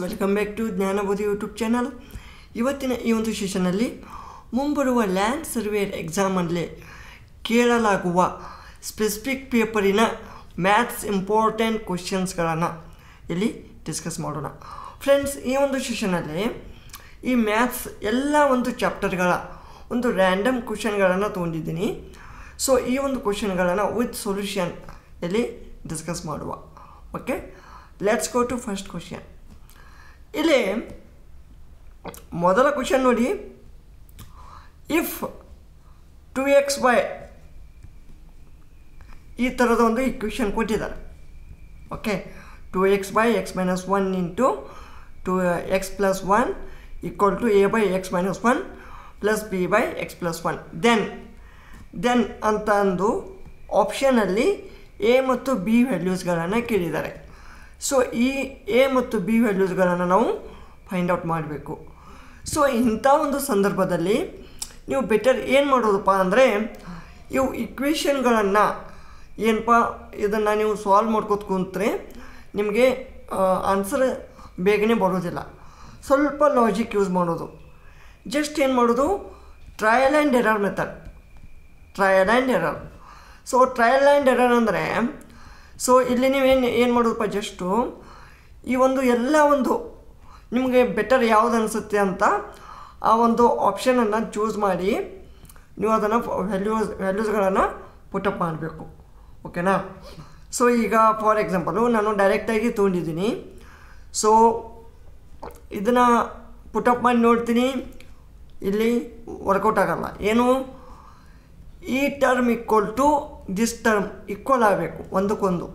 Welcome back to Jnanabodhi YouTube channel. ಇವತ್ತಿನ ಈ ಒಂದು ಸೆಷನ್ನಲ್ಲಿ ಮುಂಬರುವ ಲ್ಯಾಂಡ್ ಸರ್ವೇಯರ್ ಎಕ್ಸಾಮಲ್ಲಿ ಕೇಳಲಾಗುವ ಸ್ಪೆಸಿಫಿಕ್ ಪೇಪರಿನ ಮ್ಯಾಥ್ಸ್ ಇಂಪಾರ್ಟೆಂಟ್ ಕ್ವಶನ್ಸ್ಗಳನ್ನು ಇಲ್ಲಿ ಡಿಸ್ಕಸ್ ಮಾಡೋಣ. ಫ್ರೆಂಡ್ಸ್, ಈ ಒಂದು ಸೆಷನಲ್ಲಿ ಈ ಮ್ಯಾಥ್ಸ್ ಎಲ್ಲ ಒಂದು ಚಾಪ್ಟರ್ಗಳ ಒಂದು ರ್ಯಾಂಡಮ್ ಕ್ವಶನ್ಗಳನ್ನು ತೊಗೊಂಡಿದ್ದೀನಿ. ಸೊ ಈ ಒಂದು ಕ್ವಶನ್ಗಳನ್ನು ವಿತ್ ಸೊಲ್ಯೂಷನ್ ಇಲ್ಲಿ ಡಿಸ್ಕಸ್ ಮಾಡುವ. Okay, let's go to first question. ಇಲ್ಲಿ ಮೊದಲ ಕ್ವಶನ್ ನೋಡಿ, ಇಫ್ 2xy ಈ ಥರದ ಒಂದು ಇಕ್ವೇಷನ್ ಕೊಟ್ಟಿದ್ದಾರೆ. Okay, 2xy x minus 1 into 2x plus 1 equal to a by x minus 1 plus b by x plus 1. Then ಅಂತ ಅಂದು ಆಪ್ಷನಲ್ಲಿ ಎ ಮತ್ತು ಬಿ ವ್ಯಾಲ್ಯೂಸ್ಗಳನ್ನು ಕೇಳಿದ್ದಾರೆ. ಸೊ ಈ ಎ ಮತ್ತು ಬಿ ವ್ಯಾಲ್ಯೂಸ್ಗಳನ್ನು ನಾವು ಫೈಂಡ್ ಔಟ್ ಮಾಡಬೇಕು. ಸೊ ಇಂಥ ಒಂದು ಸಂದರ್ಭದಲ್ಲಿ ನೀವು ಬೆಟರ್ ಏನು ಮಾಡೋದಪ್ಪ ಅಂದರೆ, ಇವು ಇಕ್ವೇಷನ್ಗಳನ್ನು ಏನಪ್ಪ ಇದನ್ನು ನೀವು ಸಾಲ್ವ್ ಮಾಡ್ಕೋತ ಕುಂತ್ರೆ ನಿಮಗೆ ಆನ್ಸರ್ ಬೇಗನೆ ಬರೋದಿಲ್ಲ. ಸ್ವಲ್ಪ ಲಾಜಿಕ್ ಯೂಸ್ ಮಾಡೋದು. ಜಸ್ಟ್ ಏನು ಮಾಡೋದು, trial and error method. Trial and error. So trial and error ಅಂದರೆ, ಸೊ ಇಲ್ಲಿ ನೀವೇನು ಮಾಡೋದಪ್ಪ, ಜಸ್ಟು ಈ ಒಂದು ಎಲ್ಲ ಒಂದು ನಿಮಗೆ ಬೆಟರ್ ಯಾವುದು ಅನಿಸುತ್ತೆ ಅಂತ ಆ ಒಂದು ಆಪ್ಷನನ್ನು ಚೂಸ್ ಮಾಡಿ ನೀವು ಅದನ್ನು ವ್ಯಾಲ್ಯೂಸ್ಗಳನ್ನು ಪುಟಪ್ ಮಾಡಬೇಕು. ಓಕೆನಾ? ಸೊ ಈಗ ಫಾರ್ ಎಕ್ಸಾಂಪಲು ನಾನು ಡೈರೆಕ್ಟಾಗಿ ತೊಗೊಂಡಿದ್ದೀನಿ. ಸೊ ಇದನ್ನು ಪುಟಪ್ ಮಾಡಿ ನೋಡ್ತೀನಿ, ಇಲ್ಲಿ ವರ್ಕೌಟ್ ಆಗೋಲ್ಲ. ಏನು, ಈ term equal to this term equal ಆಗಬೇಕು ಒಂದಕ್ಕೊಂದು.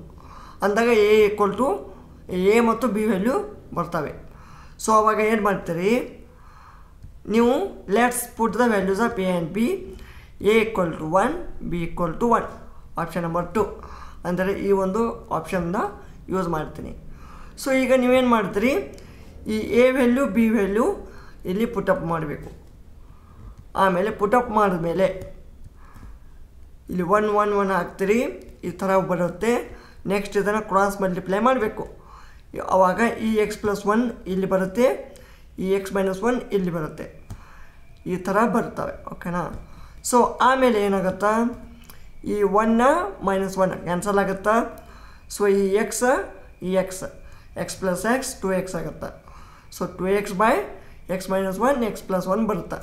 ಅಂದಾಗ ಎ ಈಕ್ವಲ್ ಟು ಎ ಮತ್ತು ಬಿ ವ್ಯಾಲ್ಯೂ ಬರ್ತವೆ. ಸೊ ಅವಾಗ ಏನು ಮಾಡ್ತೀರಿ ನೀವು, let's put the values of A and B. A equal to 1, B equal to 1, option number 2 ಅಂದರೆ ಈ ಒಂದು ಆಪ್ಷನ್ನ ಯೂಸ್ ಮಾಡ್ತೀನಿ. ಸೊ ಈಗ ನೀವೇನು ಮಾಡ್ತೀರಿ, ಈ ಎ ವ್ಯಾಲ್ಯೂ ಬಿ ವ್ಯಾಲ್ಯೂ ಇಲ್ಲಿ ಪುಟಪ್ ಮಾಡಬೇಕು. ಆಮೇಲೆ ಪುಟಪ್ ಮಾಡಿದ್ಮೇಲೆ ಇಲ್ಲಿ 1 1 1 ಹಾಕ್ತೀರಿ, ಈ ಥರ ಬರುತ್ತೆ. ನೆಕ್ಸ್ಟ್ ಇದನ್ನು ಕ್ರಾಸ್ ಮಲ್ಟಿಪ್ಲೈ ಮಾಡಬೇಕು. ಆವಾಗ ಈ ಎಕ್ಸ್ ಪ್ಲಸ್ 1 ಇಲ್ಲಿ ಬರುತ್ತೆ, ಈ ಎಕ್ಸ್ ಮೈನಸ್ 1 ಇಲ್ಲಿ ಬರುತ್ತೆ, ಈ ಥರ ಬರ್ತವೆ. ಓಕೆನಾ? ಸೊ ಆಮೇಲೆ ಏನಾಗುತ್ತಾ, ಈ 1 ಮೈನಸ್ 1 ಕ್ಯಾನ್ಸಲ್ ಆಗುತ್ತಾ. ಸೊ ಈ x x plus x 2x ಆಗುತ್ತೆ. So 2x by x minus 1 x plus 1 ಬರುತ್ತೆ.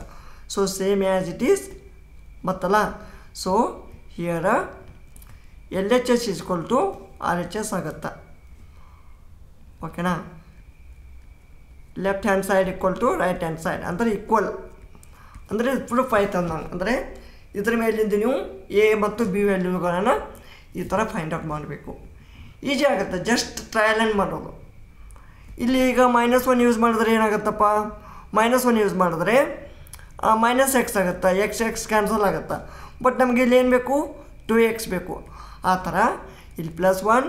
So same as it is ಬರ್ತಲ್ಲ. So here LHS equal to RHS ಆಗುತ್ತೆ. ಓಕೆನಾ? Left hand side equal to right hand side ಅಂದರೆ equal ಅಂದರೆ proof ಆಯ್ತು ಅಂದಂಗೆ. ಅಂದರೆ ಇದ್ರ ಮೇಲಿಂದ ನೀವು ಎ ಮತ್ತು ಬಿ ವ್ಯಾಲ್ಯೂಗಳನ್ನು ಈ ಥರ ಫೈಂಡ್ ಔಟ್ ಮಾಡಬೇಕು. ಈಜಿ ಆಗುತ್ತೆ, ಜಸ್ಟ್ ಟ್ರಯಲ್ ಆ್ಯಂಡ್ ಮಾಡೋದು. ಇಲ್ಲಿ ಈಗ -1 ಯೂಸ್ ಮಾಡಿದ್ರೆ ಏನಾಗುತ್ತಪ್ಪ, -1 ಯೂಸ್ ಮಾಡಿದ್ರೆ -x ಆಗುತ್ತೆ, ಎಕ್ಸ್ ಕ್ಯಾನ್ಸಲ್ ಆಗುತ್ತೆ. ಬಟ್ ನಮಗೆ ಇಲ್ಲಿ ಏನು ಬೇಕು, 2x ಬೇಕು. ಆ ಥರ ಇಲ್ಲಿ +1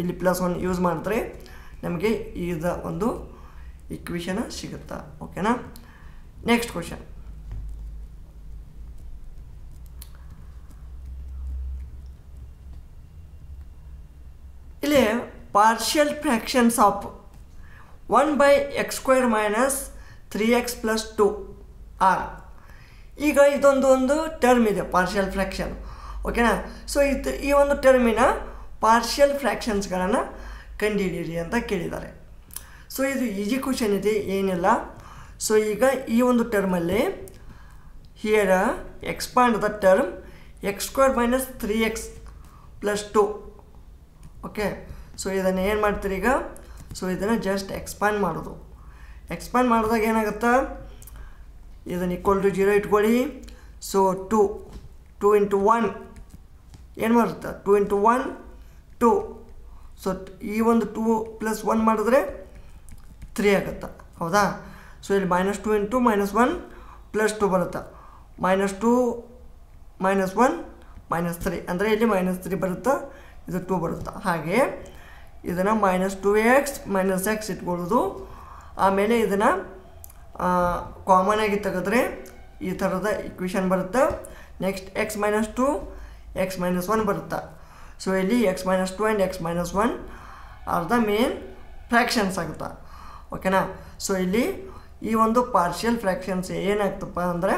ಇಲ್ಲಿ +1 ಯೂಸ್ ಮಾಡಿದ್ರೆ ನಮಗೆ ಈಗ ಒಂದು ಇಕ್ವೇಷನ್ ಸಿಗುತ್ತಾ. ಓಕೆನಾ? Next question. ಇಲ್ಲಿ partial fractions of 1/x² minus 3x + 2 ಆರ್. ಈಗ ಇದೊಂದು ಟರ್ಮ್ ಇದೆ, ಪಾರ್ಷಿಯಲ್ ಫ್ರ್ಯಾಕ್ಷನ್. ಓಕೆನಾ? ಸೊ ಈ ಒಂದು ಟರ್ಮಿನ ಪಾರ್ಷಿಯಲ್ ಫ್ರ್ಯಾಕ್ಷನ್ಸ್ಗಳನ್ನು ಕಂಡುಹಿಡಿಯಿರಿ ಅಂತ ಕೇಳಿದ್ದಾರೆ. ಸೊ ಇದು ಈಜಿ ಕ್ವಶನ್ ಇದೆ, ಏನಿಲ್ಲ. ಸೊ ಈಗ ಈ ಒಂದು ಟರ್ಮಲ್ಲಿ here expand the term x² minus 3x + 2. Okay, so ಇದನ್ನು ಏನು ಮಾಡ್ತೀರಿ ಈಗ, ಸೊ ಇದನ್ನು ಜಸ್ಟ್ ಎಕ್ಸ್ಪಾಂಡ್ ಮಾಡೋದು. ಎಕ್ಸ್ಪಾಂಡ್ ಮಾಡಿದಾಗ ಏನಾಗುತ್ತಾ, ಇದನ್ನು ಈಕ್ವಲ್ ಟು 0 ಇಟ್ಕೊಳ್ಳಿ. ಸೊ 2 ಇಂಟು 1 ಏನು ಬರುತ್ತೆ, 2 ಇಂಟು 1 2. ಸೊ ಈ ಒಂದು 2 + 1 ಮಾಡಿದ್ರೆ 3 ಆಗುತ್ತೆ. ಹೌದಾ? ಸೊ ಇಲ್ಲಿ -2 ಇಂಟು -1 + 2 ಬರುತ್ತೆ. -2 -1 -3 ಅಂದರೆ ಇಲ್ಲಿ -3 ಬರುತ್ತೆ, ಇದು 2 ಬರುತ್ತೆ. ಹಾಗೆ ಇದನ್ನು -2x - x ಇಟ್ಕೊಳ್ಳೋದು. ಆಮೇಲೆ ಇದನ್ನು ಕಾಮನ್ ಆಗಿ ತೆಗೆದ್ರೆ ಈ ಥರದ ಇಕ್ವೇಷನ್ ಬರುತ್ತೆ. ನೆಕ್ಸ್ಟ್ x - 2 x - 1 ಬರುತ್ತೆ. ಸೊ ಇಲ್ಲಿ x - 2 and x - 1 are the main fractions ಆಗುತ್ತಾ. ಓಕೆನಾ. ಸೊ ಇಲ್ಲಿ ಈ ಒಂದು ಪಾರ್ಷಿಯಲ್ ಫ್ರ್ಯಾಕ್ಷನ್ಸ್ ಏನಾಗ್ತಪ್ಪ ಅಂದರೆ,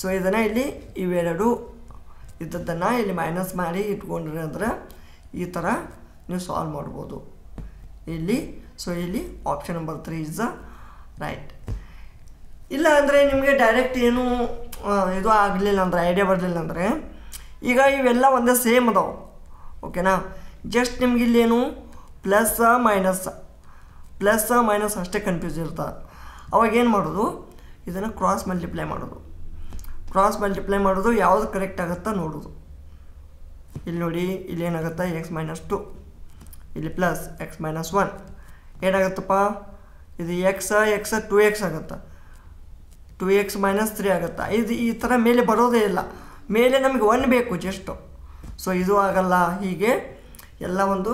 ಸೊ ಇದನ್ನು ಇಲ್ಲಿ ಇವೆರಡು ಇದ್ದದ್ದನ್ನು ಇಲ್ಲಿ ಮೈನಸ್ ಮಾಡಿ ಇಟ್ಕೊಂಡ್ರಿ ಅಂದ್ರೆ ಈ ಥರ ನೀವು ಸಾಲ್ವ್ ಮಾಡ್ಬೋದು ಇಲ್ಲಿ. ಸೊ ಇಲ್ಲಿ option number 3 is the right. ಇಲ್ಲ ಅಂದರೆ ನಿಮಗೆ ಡೈರೆಕ್ಟ್ ಏನು ಇದು ಆಗಲಿಲ್ಲ ಅಂದರೆ, ಐಡಿಯಾ ಬರಲಿಲ್ಲ ಅಂದರೆ, ಈಗ ಇವೆಲ್ಲ ಒಂದೇ ಸೇಮ್ ಅದಾವೆ ಓಕೆನಾ. ಜಸ್ಟ್ ನಿಮ್ಗೆ ಇಲ್ಲೇನು ಪ್ಲಸ್ ಮೈನಸ್ ಅಷ್ಟೇ ಕನ್ಫ್ಯೂಸ್ ಇರ್ತದೆ. ಅವಾಗ ಏನು ಮಾಡೋದು, ಇದನ್ನು ಕ್ರಾಸ್ ಮಲ್ಟಿಪ್ಲೈ ಮಾಡೋದು ಯಾವುದು ಕರೆಕ್ಟ್ ಆಗುತ್ತಾ ನೋಡೋದು. ಇಲ್ಲಿ ನೋಡಿ, ಇಲ್ಲಿ ಏನಾಗುತ್ತೆ x-2, ಇಲ್ಲಿ ಪ್ಲಸ್ x-1 ಏನಾಗುತ್ತಪ್ಪ, ಇದು x 2x ಆಗುತ್ತೆ, 2x - 3 ಆಗುತ್ತೆ. ಇದು ಈ ಥರ ಮೇಲೆ ಬರೋದೇ ಇಲ್ಲ, ಮೇಲೆ ನಮಗೆ 1 ಬೇಕು ಜಸ್ಟು. ಸೊ ಇದು ಆಗಲ್ಲ. ಹೀಗೆ ಎಲ್ಲ ಒಂದು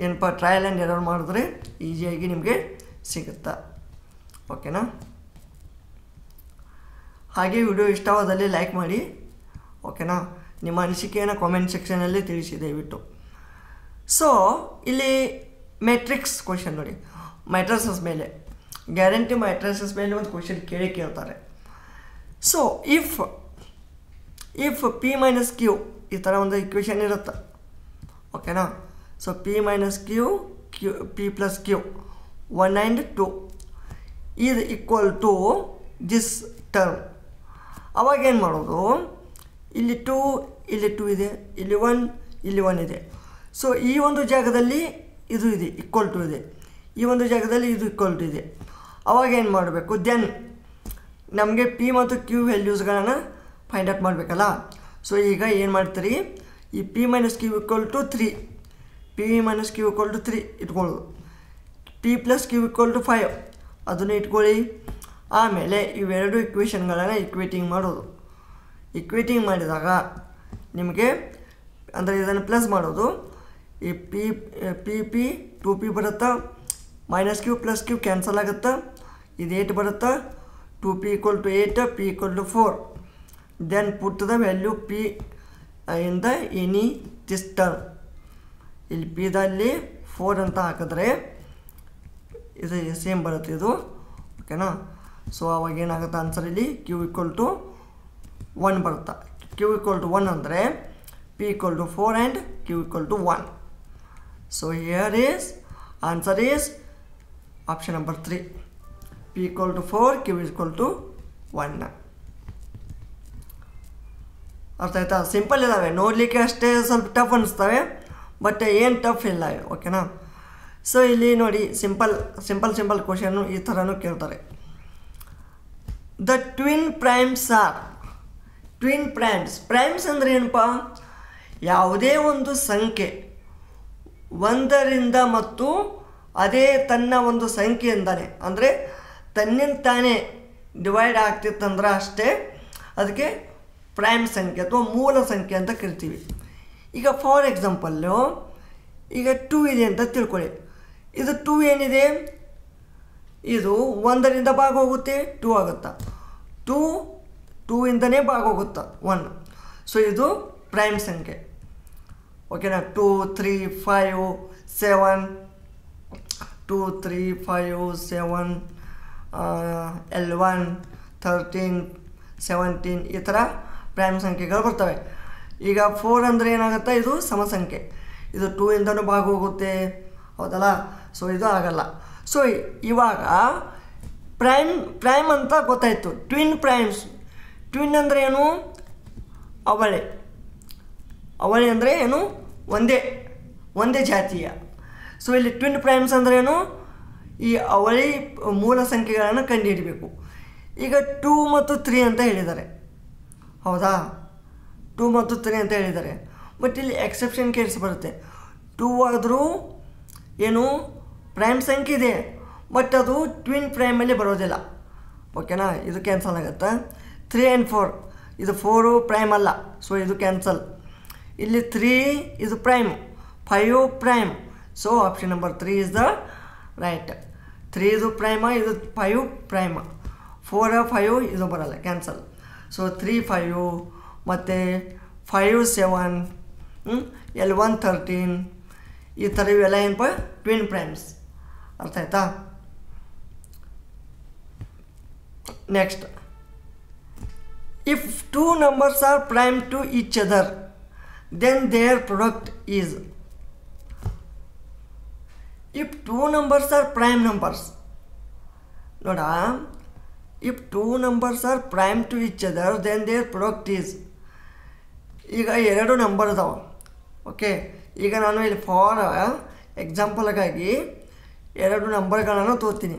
ಏನಪ್ಪ ಟ್ರಯಲ್ ಆ್ಯಂಡ್ ಎರರ್ ಮಾಡಿದ್ರೆ ಈಸಿಯಾಗಿ ನಿಮಗೆ ಸಿಗುತ್ತೆ ಓಕೆನಾ. ಹಾಗೆ ವಿಡಿಯೋ ಇಷ್ಟವಾದಲ್ಲಿ ಲೈಕ್ ಮಾಡಿ ಓಕೆನಾ. ನಿಮ್ಮ ಅನಿಸಿಕೆಯನ್ನು ಕಾಮೆಂಟ್ ಸೆಕ್ಷನಲ್ಲಿ ತಿಳಿಸಿ ದಯವಿಟ್ಟು. ಸೊ ಇಲ್ಲಿ ಮ್ಯಾಟ್ರಿಕ್ಸ್ ಕ್ವಶನ್ ನೋಡಿ, ಮ್ಯಾಟ್ರಿಸಸ್ ಮೇಲೆ, ಗ್ಯಾರಂಟಿ ಮ್ಯಾಟ್ರಿಸಸ್ ಮೇಲೆ ಒಂದು ಕ್ವಶನ್ ಕೇಳ್ತಾರೆ. ಸೊ ಇಫ್ P - Q ಈ ಥರ ಒಂದು ಇಕ್ವೇಷನ್ ಇರುತ್ತೆ ಓಕೆನಾ. So P - Q P + Q 1 and 2 is equal to this term. ಅವಾಗ ಏನು ಮಾಡೋದು, ಇಲ್ಲಿ 2 ಇದೆ, ಇಲ್ಲಿ 1 ಇದೆ. ಸೊ ಈ ಒಂದು ಜಾಗದಲ್ಲಿ ಇದು ಇದೆ ಈಕ್ವಲ್ ಟು ಇದೆ, ಈ ಒಂದು ಜಾಗದಲ್ಲಿ ಇದು ಈಕ್ವಲ್ ಟು ಇದೆ. ಅವಾಗ ಏನು ಮಾಡಬೇಕು, ದೆನ್ ನಮಗೆ P ಮತ್ತು Q ವ್ಯಾಲ್ಯೂಸ್ಗಳನ್ನು ಫೈಂಡ್ ಔಟ್ ಮಾಡಬೇಕಲ್ಲ. ಸೊ ಈಗ ಏನು ಮಾಡ್ತೀರಿ, ಈ P - Q = 3, P - Q = 3 ಇಟ್ಕೊಳ್ಳೋದು, P + Q = 5 ಅದನ್ನು ಇಟ್ಕೊಳ್ಳಿ. ಆಮೇಲೆ ಇವೆರಡು ಇಕ್ವೇಷನ್ಗಳನ್ನು ಇಕ್ವೇಟಿಂಗ್ ಮಾಡೋದು. ಇಕ್ವೇಟಿಂಗ್ ಮಾಡಿದಾಗ ನಿಮಗೆ ಅಂದರೆ ಇದನ್ನು ಪ್ಲಸ್ ಮಾಡೋದು, ಈ P 2P ಬರುತ್ತಾ, -Q + Q ಕ್ಯಾನ್ಸಲ್ ಆಗುತ್ತಾ, ಇದು 8 ಬರುತ್ತಾ, 2P = 8 P = 4. Then put the value P in the any this term. ಇಲ್ಲಿ Pದಲ್ಲಿ 4 ಅಂತ ಹಾಕಿದ್ರೆ ಇದು ಸೇಮ್ ಬರುತ್ತೆ ಇದು ಓಕೆನಾ. ಸೊ ಅವಾಗ ಏನಾಗುತ್ತೆ ಆನ್ಸರ್, ಇಲ್ಲಿ Q = 1 ಬರುತ್ತೆ. Q = 1 ಅಂದರೆ P = 4 and Q = 1. So here is answer is option number 3, P = 4 Q = 1. ಅರ್ಥ ಆಯ್ತಾ. ಸಿಂಪಲ್ ಇದ್ದಾವೆ, ನೋಡಲಿಕ್ಕೆ ಅಷ್ಟೇ ಸ್ವಲ್ಪ ಟಫ್ ಅನಿಸ್ತವೆ, ಬಟ್ ಏನು ಟಫ್ ಇಲ್ಲ ಓಕೆನಾ. ಸೊ ಇಲ್ಲಿ ನೋಡಿ, ಸಿಂಪಲ್ ಕ್ವಶನ್ನು ಈ ಥರನೂ ಕೇಳ್ತಾರೆ. The twin primes are, twin primes ಅಂದರೆ ಏನಪ್ಪ, ಯಾವುದೇ ಒಂದು ಸಂಖ್ಯೆ ಒಂದರಿಂದ ಮತ್ತು ಅದೇ ತನ್ನ ಒಂದು ಸಂಖ್ಯೆಯಿಂದಾನೆ, ಅಂದರೆ ತನ್ನಿಂದ ತಾನೇ ಡಿವೈಡ್ ಆಗ್ತಿತ್ತಂದ್ರೆ ಅಷ್ಟೇ ಅದಕ್ಕೆ ಪ್ರೈಮ್ ಸಂಖ್ಯೆ ಅಥವಾ ಮೂಲ ಸಂಖ್ಯೆ ಅಂತ ಕರಿತೀವಿ. ಈಗ ಫಾರ್ ಎಕ್ಸಾಂಪಲ್ಲು ಈಗ 2 ಇದೆ ಅಂತ ತಿಳ್ಕೊಳ್ಳಿ. ಇದು 2 ಏನಿದೆ, ಇದು 1ರಿಂದ ಭಾಗ ಹೋಗುತ್ತೆ 2 ಆಗುತ್ತಾ, 2 ಇಂದನೇ ಭಾಗ ಹೋಗುತ್ತಾ 1. ಸೊ ಇದು ಪ್ರೈಮ್ ಸಂಖ್ಯೆ ಓಕೆನಾ. 2 3 5 7 2 3 5 7 11 13 17 ಈ ಥರ ಪ್ರೈಮ್ ಸಂಖ್ಯೆಗಳು ಬರ್ತವೆ. ಈಗ 4 ಅಂದರೆ ಏನಾಗುತ್ತೆ, ಇದು ಸಮ ಸಂಖ್ಯೆ, ಇದು 2 ಇಂದನೂ ಭಾಗ ಹೋಗುತ್ತೆ ಹೌದಲ್ಲ. ಸೊ ಇದು ಆಗಲ್ಲ. ಸೊ ಇವಾಗ ಪ್ರೈಮ್ ಅಂತ ಗೊತ್ತಾಯಿತು. ಟ್ವಿನ್ ಅಂದರೆ ಏನು, ಅವಳಿ ಅಂದರೆ ಏನು, ಒಂದೇ ಜಾತಿಯ. ಸೊ ಇಲ್ಲಿ ಟ್ವಿನ್ ಪ್ರೈಮ್ಸ್ ಅಂದರೆ ಏನು, ಈ ಅವಳಿ ಮೂಲ ಸಂಖ್ಯೆಗಳನ್ನು ಕಂಡುಹಿಡಬೇಕು. ಈಗ 2 ಮತ್ತು 3 ಅಂತ ಹೇಳಿದ್ದಾರೆ ಹೌದಾ, 2 ಮತ್ತು 3 ಅಂತ ಹೇಳಿದ್ದಾರೆ. ಬಟ್ ಇಲ್ಲಿ ಎಕ್ಸೆಪ್ಷನ್ ಕೇಸ್ ಬರುತ್ತೆ. 2 ಆದರೂ ಏನು ಪ್ರೈಮ್ ಸಂಖ್ಯೆ ಇದೆ, ಬಟ್ ಅದು ಟ್ವಿನ್ ಪ್ರೈಮಲ್ಲಿ ಬರೋದಿಲ್ಲ ಓಕೆನಾ, ಇದು ಕ್ಯಾನ್ಸಲ್ ಆಗುತ್ತೆ. 3 and 4 ಇದು 4 ಪ್ರೈಮ್ ಅಲ್ಲ, ಸೊ ಇದು ಕ್ಯಾನ್ಸಲ್. ಇಲ್ಲಿ 3 ಇದು prime, 5 prime. So option number 3 is the right. 3 ಇದು ಪ್ರೈಮ, ಇದು 5 ಪ್ರೈಮ. 4 5 ಇದು ಬರಲ್ಲ, ಕ್ಯಾನ್ಸಲ್. ಸೊ 3 5 ಮತ್ತು 5 7 L1 13 ಈ ಥರ ಇವೆಲ್ಲ ಏನಪ್ಪ ಟ್ವಿನ್ ಪ್ರೈಮ್ಸ್. ಅರ್ಥ ಆಯ್ತಾ. next, if two numbers are prime to each other, then their product is. If two numbers are prime numbers, noda, if two numbers are prime to each other, then their product is. ಈಗ ಎರಡು number ಅದಾವೆ. Okay, ಈಗ ನಾನು ಇಲ್ಲಿ for ಎಕ್ಸಾಂಪಲ್ಗಾಗಿ ಎರಡು ನಂಬರ್ಗಳನ್ನು ತೋರ್ತೀನಿ.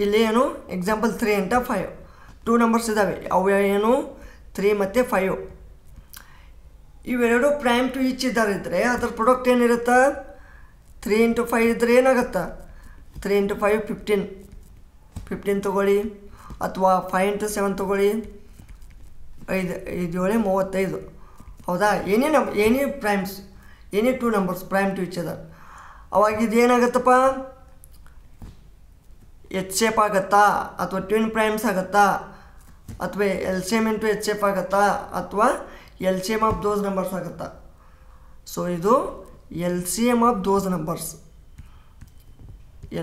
ಇಲ್ಲಿ ಏನು example 3 ಅಂತ 5 2 ನಂಬರ್ಸ್ ಇದ್ದಾವೆ. ಅವು ಏನು 3 ಮತ್ತು 5. ಇವೆರಡು ಪ್ರೈಮ್ ಟು ಈಚ್ ಇದ್ದಾರೆ ಅದ್ರ ಪ್ರಾಡಕ್ಟ್ ಏನಿರುತ್ತೆ 3 × 5 ಇದ್ದರೆ ಏನಾಗುತ್ತೆ 3 × 5 15 ತೊಗೊಳ್ಳಿ, ಅಥವಾ 5 × 7 ತೊಗೊಳ್ಳಿ, 5 7 35. ಹೌದಾ? ಏನೇ ಪ್ರೈಮ್ಸ್, ಏನೇ 2 numbers prime to each other, ಅವಾಗ ಇದೇನಾಗುತ್ತಪ್ಪ ಎಚ್ ಶೇಪ್ ಆಗುತ್ತಾ, ಅಥವಾ ಟ್ವಿನ್ ಪ್ರೈಮ್ಸ್ ಆಗುತ್ತಾ, ಅಥವಾ LCM ಇಂಟು ಎಚ್ ಶೇಪ್ ಆಗುತ್ತಾ, ಅಥವಾ LCM ಆಫ್ ದೋಸ್ ನಂಬರ್ಸ್ ಆಗುತ್ತಾ. ಸೊ ಇದು LCM of those numbers,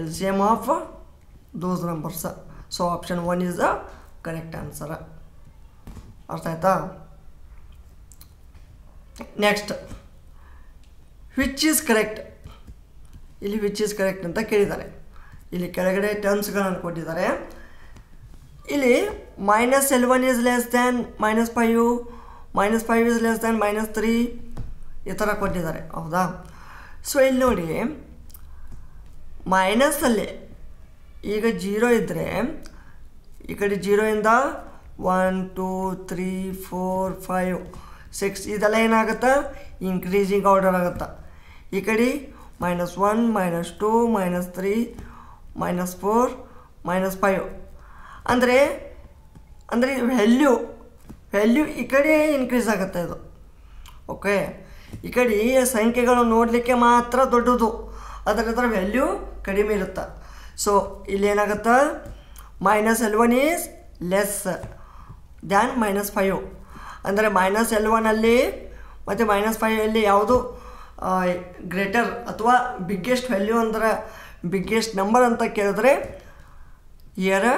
LCM of those numbers. So option 1 is the correct answer. ಅರ್ಥ ಆಯ್ತಾ? Next, which is correct. ಇಲ್ಲಿ ವಿಚ್ ಈಸ್ ಕರೆಕ್ಟ್ ಅಂತ ಕೇಳಿದ್ದಾರೆ. ಇಲ್ಲಿ ಕೆಳಗಡೆ ಟರ್ಮ್ಸ್ಗಳನ್ನು ಕೊಟ್ಟಿದ್ದಾರೆ. ಇಲ್ಲಿ -L1 is less than -5, -5 is less than -3 ಈ ಥರ ಕೊಟ್ಟಿದ್ದಾರೆ. ಹೌದಾ? ಸೊ ಇಲ್ಲಿ ನೋಡಿ, ಮೈನಸಲ್ಲಿ ಈಗ 0 ಇದ್ದರೆ ಈ ಕಡೆ 0 ಇಂದ 1 2 3 4 5 6 ಇದೆಲ್ಲ ಏನಾಗುತ್ತೆ ಇನ್ಕ್ರೀಸಿಂಗ್ ಆರ್ಡರ್ ಆಗುತ್ತೆ. ಈ ಕಡೆ -1 -2 -3 -4 -5 ಅಂದರೆ ವ್ಯಾಲ್ಯೂ ಈ ಕಡೆ ಇನ್ಕ್ರೀಸ್ ಆಗುತ್ತೆ ಇದು. ಓಕೆ, ಈ ಕಡೆ ಸಂಖ್ಯೆಗಳು ನೋಡಲಿಕ್ಕೆ ಮಾತ್ರ ದೊಡ್ಡದು, ಅದರ ವ್ಯಾಲ್ಯೂ ಕಡಿಮೆ ಇರುತ್ತೆ. ಸೊ ಇಲ್ಲಿ ಏನಾಗುತ್ತೆ -L1 ಈಸ್ ಲೆಸ್ ದ್ಯಾನ್ -5. ಅಂದರೆ -L1 ಅಲ್ಲಿ ಮತ್ತು -5 ಅಲ್ಲಿ ಯಾವುದು ಗ್ರೇಟರ್ ಅಥವಾ ಬಿಗ್ಗೆಸ್ಟ್ ವ್ಯಾಲ್ಯೂ ಅಂದ್ರೆ ಬಿಗ್ಗೆಸ್ಟ್ ನಂಬರ್ ಅಂತ ಕೇಳಿದ್ರೆ ಇಯರ್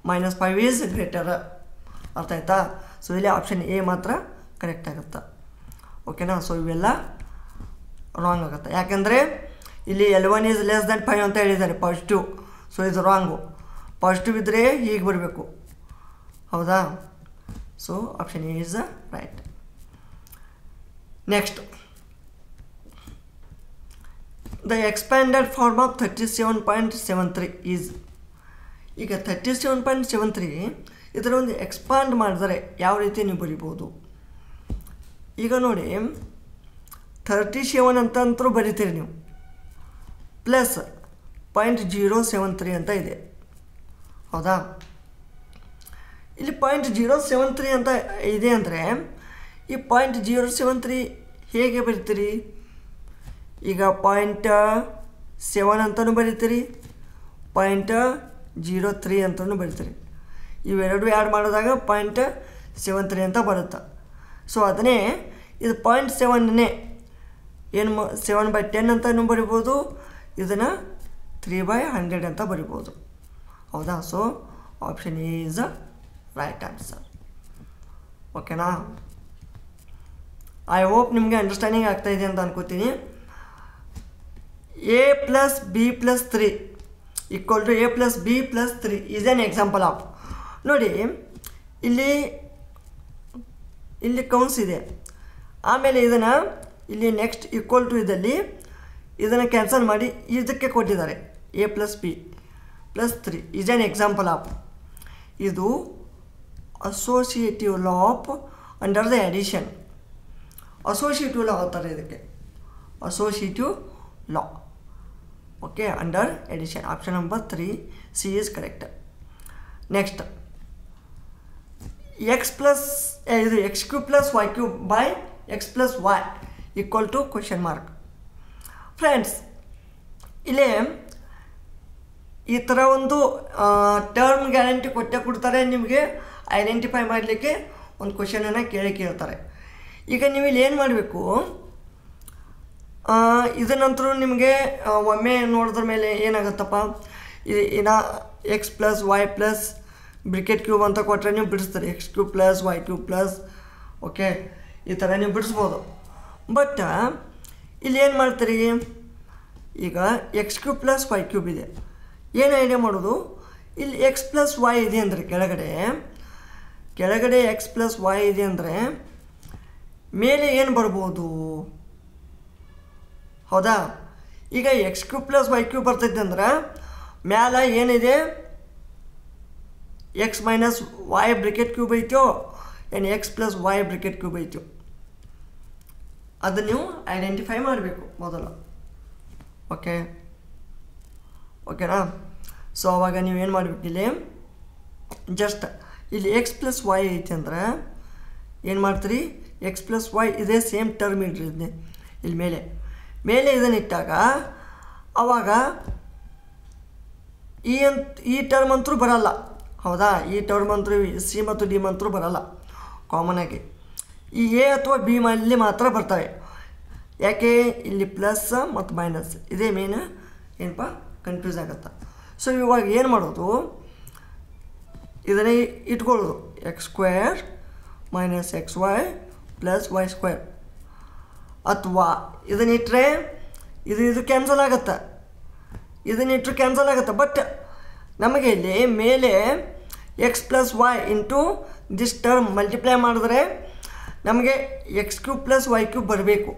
-5 ಈಸ್ ಗ್ರೇಟರ್. ಅರ್ಥ ಆಯ್ತಾ? ಸೊ ಇಲ್ಲಿ ಆಪ್ಷನ್ ಎ ಮಾತ್ರ ಕರೆಕ್ಟ್ ಆಗುತ್ತೆ. ಓಕೆನಾ? ಸೊ ಇವೆಲ್ಲ ರಾಂಗ್ ಆಗುತ್ತೆ. ಯಾಕೆಂದರೆ ಇಲ್ಲಿ L1 ಈಸ್ ಲೆಸ್ ದ್ಯಾನ್ 5 ಅಂತ ಹೇಳಿದ್ದಾರೆ ಪಾಸಿಟಿವ್. ಸೊ ಇದು ರಾಂಗು. ಪಾಸಿಟಿವ್ ಇದ್ದರೆ ಹೀಗೆ ಬರಬೇಕು. ಹೌದಾ? So option A is right. Next, the expanded form of 37.73 is. ಈಗ 37.73 ಇದರ ಒಂದು ಎಕ್ಸ್ಪಾಂಡ್ ಮಾಡಿದರೆ ಯಾವ ರೀತಿ ನೀವು ಬರಿಬೋದು? ಈಗ ನೋಡಿ 37 ಅಂತಂತರೂ ಬರಿತೀರಿ ನೀವು, ಪ್ಲಸ್ 0.073 ಅಂತ ಇದೆ. ಹೌದಾ? ಇಲ್ಲಿ 0.073 ಅಂತ ಇದೆ ಅಂದರೆ ಈ 0.073 ಹೇಗೆ ಬರಿತೀರಿ? ಈಗ 0.7 ಅಂತಲೂ ಬರಿತೀರಿ, 0.03 ಅಂತಲೂ ಬರಿತೀರಿ. ಇವೆರಡು ಆ್ಯಡ್ ಮಾಡಿದಾಗ 0.73 ಅಂತ ಬರುತ್ತೆ. ಸೊ ಅದನ್ನೇ ಇದು 0.7ನೇ ಏನು 7/10 ಅಂತಲೂ ಬರಿಬೋದು, ಇದನ್ನು 3/100 ಅಂತ ಬರಿಬೋದು. ಹೌದಾ? So option A is the right answer. ಓಕೆನಾ? ಐ ಹೋಪ್ ನಿಮಗೆ ಅಂಡರ್ಸ್ಟ್ಯಾಂಡಿಂಗ್ ಆಗ್ತಾಯಿದೆ ಅಂತ ಅನ್ಕೋತೀನಿ. A + B + 3 = A + B + 3 is an example of. ನೋಡಿ ಇಲ್ಲಿ ಕೌನ್ಸ್ ಇದೆ, ಆಮೇಲೆ ಇದನ್ನು ಇಲ್ಲಿ ನೆಕ್ಸ್ಟ್ ಈಕ್ವಲ್ ಟು ಇದ್ದಲ್ಲಿ ಇದನ್ನು ಕ್ಯಾನ್ಸಲ್ ಮಾಡಿ ಇದಕ್ಕೆ ಕೊಟ್ಟಿದ್ದಾರೆ A + B + 3 is an example of. ಇದು associative law of under the addition. Associative law ಅಂತಾರೆ ಇದಕ್ಕೆ, associative law. Okay, under addition. Option number 3 C is correct. Next, ಇದು x³ + y³ by x + y = ? Friends, ಇಲ್ಲೇ ಈ ಥರ ಒಂದು term guarantee ಕೊಡ್ತಾರೆ. ನಿಮಗೆ ಐಡೆಂಟಿಫೈ ಮಾಡಲಿಕ್ಕೆ ಒಂದು ಕ್ವಶನನ್ನು ಕೇಳ್ತಾರೆ. ಈಗ ನೀವು ಇಲ್ಲಿ ಏನು ಮಾಡಬೇಕು, ಇದನ್ನಂತರೂ ನಿಮಗೆ ಒಮ್ಮೆ ನೋಡಿದ್ರ ಮೇಲೆ ಏನಾಗುತ್ತಪ್ಪ, ಇನ್ನು x plus y plus bracket cube ಅಂತ ಕೊಟ್ಟರೆ ನೀವು ಬಿಡಿಸ್ತಾರೆ x cube plus y cube plus okay ಈ ಥರ ನೀವು ಬಿಡಿಸ್ಬೋದು. ಬಟ್ ಇಲ್ಲಿ ಏನು ಮಾಡ್ತೀರಿ, ಈಗ x cube plus y cube ಇದೆ, ಏನು ಐಡಿಯಾ ಮಾಡೋದು, ಇಲ್ಲಿ ಎಕ್ಸ್ ಪ್ಲಸ್ ವೈ ಇದೆ ಅಂದರೆ ಕೆಳಗಡೆ ಎಕ್ಸ್ ಪ್ಲಸ್ ವೈ ಇದೆ ಅಂದರೆ ಮೇಲೆ ಏನು ಬರ್ಬೋದು, ಹೌದಾ? ಈಗ x cube plus y cube ಬರ್ತೈತೆ ಅಂದ್ರೆ ಮ್ಯಾಲ ಏನಿದೆ x minus y bracket cube ಐತೋ ಏನು x plus y bracket cube ಐತೋ ಅದನ್ನು ನೀವು ಐಡೆಂಟಿಫೈ ಮಾಡಬೇಕು ಮೊದಲು. ಓಕೆನಾ? ಸೊ ಅವಾಗ ನೀವೇನು ಮಾಡಬೇಕು, ಇಲ್ಲಿ ಜಸ್ಟ್ ಇಲ್ಲಿ ಎಕ್ಸ್ ಪ್ಲಸ್ ವೈ ಐತೆ ಅಂದ್ರೆ ಏನು ಮಾಡ್ತೀರಿ, ಎಕ್ಸ್ ಪ್ಲಸ್ ವೈ ಇದೇ ಸೇಮ್ ಟರ್ಮ್ ಇಡ್ರಿ ಇದನ್ನೇ ಇಲ್ಲಿ ಮೇಲೆ ಇದನ್ನು ಇಟ್ಟಾಗ ಆವಾಗ ಈ ಟರ್ಮ್ ಅಂತೂ ಬರಲ್ಲ, ಹೌದಾ? ಈ ಟರ್ಮ್ ಅಂತೂ ಸಿ ಮತ್ತು ಡಿ ಅಂತೂ ಬರಲ್ಲ ಕಾಮನಾಗಿ, ಈ ಎ ಅಥವಾ ಬಿ ಅಲ್ಲಿ ಮಾತ್ರ ಬರ್ತವೆ. ಯಾಕೆ ಇಲ್ಲಿ ಪ್ಲಸ್ ಮತ್ತು ಮೈನಸ್ ಇದೇ ಮೇನ್ ಏನಪ್ಪ ಕನ್ಫ್ಯೂಸ್ ಆಗುತ್ತೆ. ಸೊ ಇವಾಗ ಏನು ಮಾಡೋದು, ಇದನ್ನೇ ಇಟ್ಕೊಳ್ಳೋದು X square minus X Y plus Y square, ಅಥವಾ ಇದನ್ನಿಟ್ಟರೆ ಇದು ಕ್ಯಾನ್ಸಲ್ ಆಗುತ್ತೆ, ಇದನ್ನಿಟ್ಟರೆ ಕ್ಯಾನ್ಸಲ್ ಆಗುತ್ತೆ. ಬಟ್ ನಮಗೆ ಇಲ್ಲಿ ಮೇಲೆ x plus y into this term multiply ಮಾಡಿದ್ರೆ ನಮಗೆ x cube plus y cube ಬರಬೇಕು.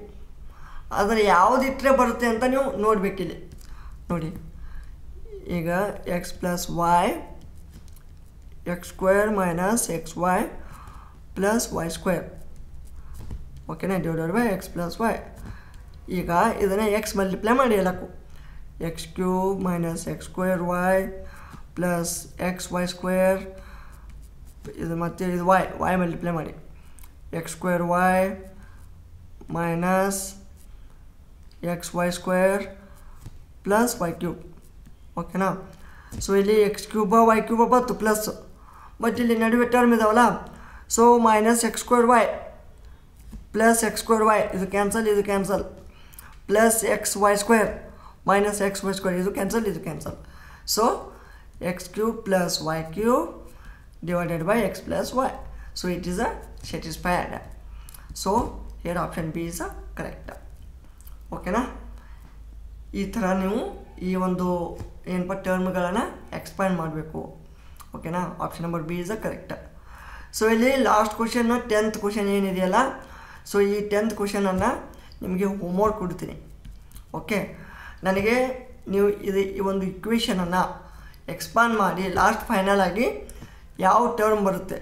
ಆದರೆ ಯಾವುದಿಟ್ಟರೆ ಬರುತ್ತೆ ಅಂತ ನೀವು ನೋಡಬೇಕಿಲ್ಲಿ ನೋಡಿ. ಈಗ x plus y x square minus X Y plus Y square ಓಕೆನಾ divided by x plus y. ಈಗ ಇದನ್ನು ಎಕ್ಸ್ ಮಲ್ಟಿಪ್ಲೈ ಮಾಡಿ ಎಲ್ಲಕ್ಕೂ x cube minus x square y plus x y square, ಇದು ಮತ್ತು ಇದು ವೈ ಮಲ್ಟಿಪ್ಲೈ ಮಾಡಿ x square y minus X y square plus y cube ಓಕೆನಾ. ಸೊ ಇಲ್ಲಿ ಎಕ್ಸ್ ಕ್ಯೂಬ ವೈ ಕ್ಯೂಬ ಬಂತು ಪ್ಲಸ್, ಬಟ್ ಇಲ್ಲಿ ನಡುವೆ ಟರ್ಮ್ ಇದಾವಲ್ಲ, so minus x square y plus x square y ಇದು cancel plus x y square minus X y square ಇದು cancel. So x cube plus y cube divided by x plus y. So it is a satisfied. So here option B is a correct. ಓಕೆನಾ? ಈ ಥರ ನೀವು ಈ ಒಂದು ಏನಪ್ಪ ಟರ್ಮ್ಗಳನ್ನು expand ಮಾಡಬೇಕು. ಓಕೆನಾ? Option number B is a correct. So ಇಲ್ಲಿ ಲಾಸ್ಟ್ ಕ್ವಶನ್ 10th ಕ್ವಶನ್ ಏನಿದೆಯಲ್ಲ, ಸೊ ಈ 10th ಕ್ವಶನನ್ನು ನಿಮಗೆ ಹೋಮ್ವರ್ಕ್ ಕೊಡ್ತೀನಿ. ಓಕೆ, ನನಗೆ ನೀವು ಈ ಒಂದು ಇಕ್ವೇಷನನ್ನು ಎಕ್ಸ್ಪಾಂಡ್ ಮಾಡಿ ಲಾಸ್ಟ್ ಫೈನಲ್ ಆಗಿ ಯಾವ ಟರ್ಮ್ ಬರುತ್ತೆ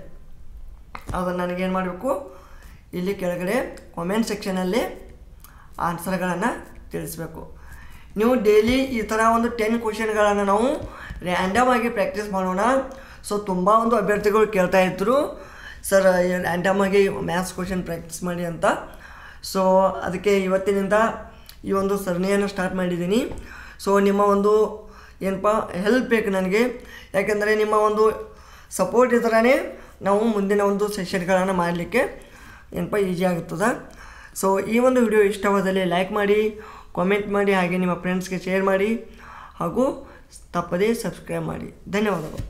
ಅದನ್ನು ನನಗೇನು ಮಾಡಬೇಕು, ಇಲ್ಲಿ ಕೆಳಗಡೆ ಕಾಮೆಂಟ್ ಸೆಕ್ಷನಲ್ಲಿ ಆನ್ಸರ್ಗಳನ್ನು ತಿಳಿಸ್ಬೇಕು. ನೀವು ಡೈಲಿ ಈ ಥರ ಒಂದು 10 ಕ್ವಶನ್ಗಳನ್ನು ನಾವು ರ್ಯಾಂಡಮ್ ಆಗಿ ಪ್ರಾಕ್ಟೀಸ್ ಮಾಡೋಣ. ಸೊ ತುಂಬ ಒಂದು ಅಭ್ಯರ್ಥಿಗಳು ಕೇಳ್ತಾಯಿದ್ರು, ಸರ್ ರ್ಯಾಂಡಮ್ ಆಗಿ ಮ್ಯಾಥ್ಸ್ ಕ್ವಶನ್ ಪ್ರಾಕ್ಟೀಸ್ ಮಾಡಿ ಅಂತ. ಸೊ ಅದಕ್ಕೆ ಇವತ್ತಿನಿಂದ ಈ ಒಂದು ಸರಣಿಯನ್ನು ಸ್ಟಾರ್ಟ್ ಮಾಡಿದ್ದೀನಿ. ಸೊ ನಿಮ್ಮ ಒಂದು ಏನಪ್ಪ ಹೆಲ್ಪ್ ಬೇಕು ನನಗೆ, ಯಾಕೆಂದರೆ ನಿಮ್ಮ ಒಂದು ಸಪೋರ್ಟ್ ಇದ್ರೇ ನಾವು ಮುಂದಿನ ಒಂದು ಸೆಷನ್ಗಳನ್ನು ಮಾಡಲಿಕ್ಕೆ ಏನಪ್ಪ ಈಸಿ ಆಗುತ್ತದೆ. ಸೊ ಈ ಒಂದು ವಿಡಿಯೋ ಇಷ್ಟವಾದಲ್ಲಿ ಲೈಕ್ ಮಾಡಿ, ಕಾಮೆಂಟ್ ಮಾಡಿ, ಹಾಗೆ ನಿಮ್ಮ ಫ್ರೆಂಡ್ಸ್ಗೆ ಶೇರ್ ಮಾಡಿ, ಹಾಗೂ ತಪ್ಪದೇ ಸಬ್ಸ್ಕ್ರೈಬ್ ಮಾಡಿ. ಧನ್ಯವಾದಗಳು.